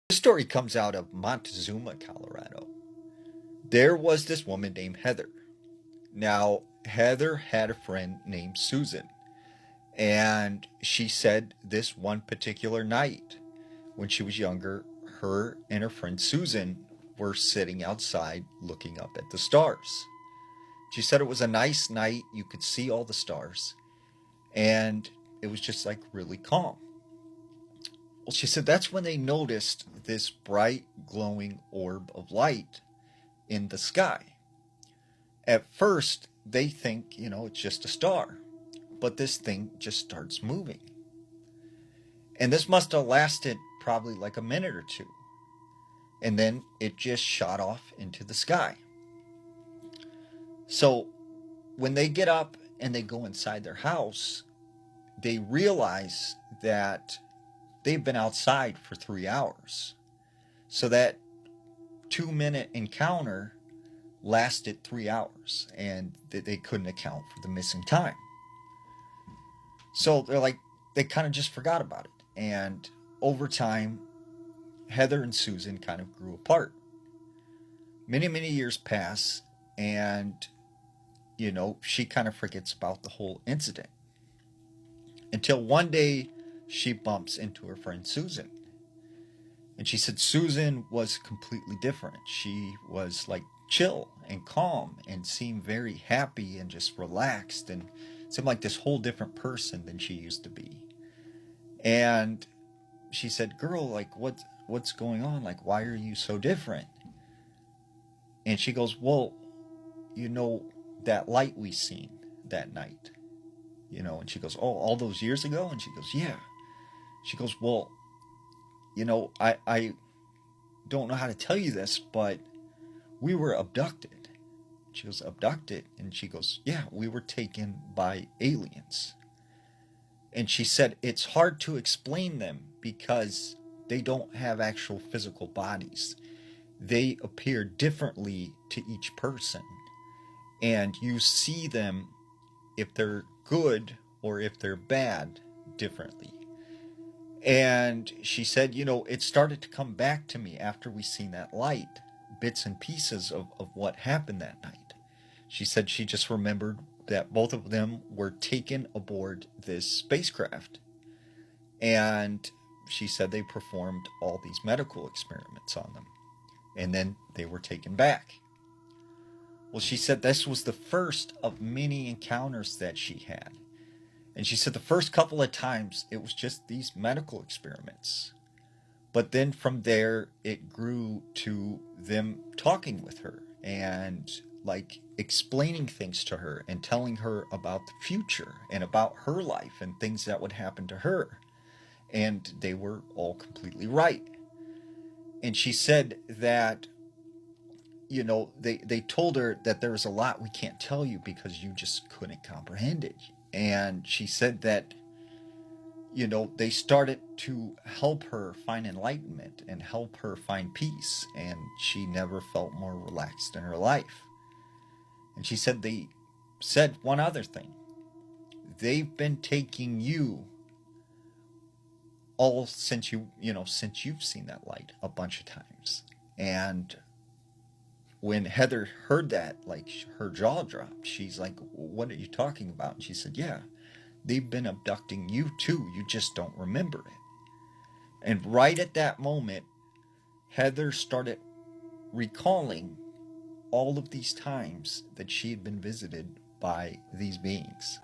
This story comes out of Montezuma, Colorado. There was this woman named Heather. Now, Heather had a friend named Susan, and she said this one particular night when she was younger, her and her friend Susan were sitting outside looking up at the stars. She said it was a nice night, you could see all the stars, and it was just like really calm. Well, she said that's when they noticed this bright, glowing orb of light in the sky. At first, they think, it's just a star, but this thing just starts moving. And this must have lasted probably like a minute or two. And then it just shot off into the sky. So when they get up and they go inside their house, they realize that they've been outside for 3 hours. So that 2-minute encounter lasted 3 hours, and they couldn't account for the missing time. So they kind of just forgot about it. And over time, Heather and Susan kind of grew apart. Many, many years pass, and, she kind of forgets about the whole incident. Until one day, she bumps into her friend Susan. And she said Susan was completely different. She was like chill and calm and seemed very happy and just relaxed and seemed like this whole different person than she used to be. And she said, "Girl, like what's going on? Like, why are you so different?" And she goes, "Well, that light we seen that night, and she goes, "Oh, all those years ago?" And she goes, "Yeah." She goes, "Well, I don't know how to tell you this, but we were abducted." She goes, "Abducted?" And she goes, "Yeah, we were taken by aliens." And she said, it's hard to explain them because they don't have actual physical bodies. They appear differently to each person. And you see them, if they're good or if they're bad, differently. And she said, it started to come back to me after we seen that light, bits and pieces of what happened that night. She said she just remembered that both of them were taken aboard this spacecraft. And she said they performed all these medical experiments on them. And then they were taken back. Well, she said this was the first of many encounters that she had. And she said the first couple of times it was just these medical experiments. But then from there, it grew to them talking with her and like explaining things to her and telling her about the future and about her life and things that would happen to her. And they were all completely right. And she said that, they told her that there was a lot we can't tell you because you just couldn't comprehend it. And she said that, they started to help her find enlightenment and help her find peace. And she never felt more relaxed in her life. And she said they said one other thing. They've been taking you all since since you've seen that light a bunch of times. And when Heather heard that, like her jaw dropped. She's like, "What are you talking about?" And she said, "Yeah, they've been abducting you too. You just don't remember it." And right at that moment, Heather started recalling all of these times that she had been visited by these beings.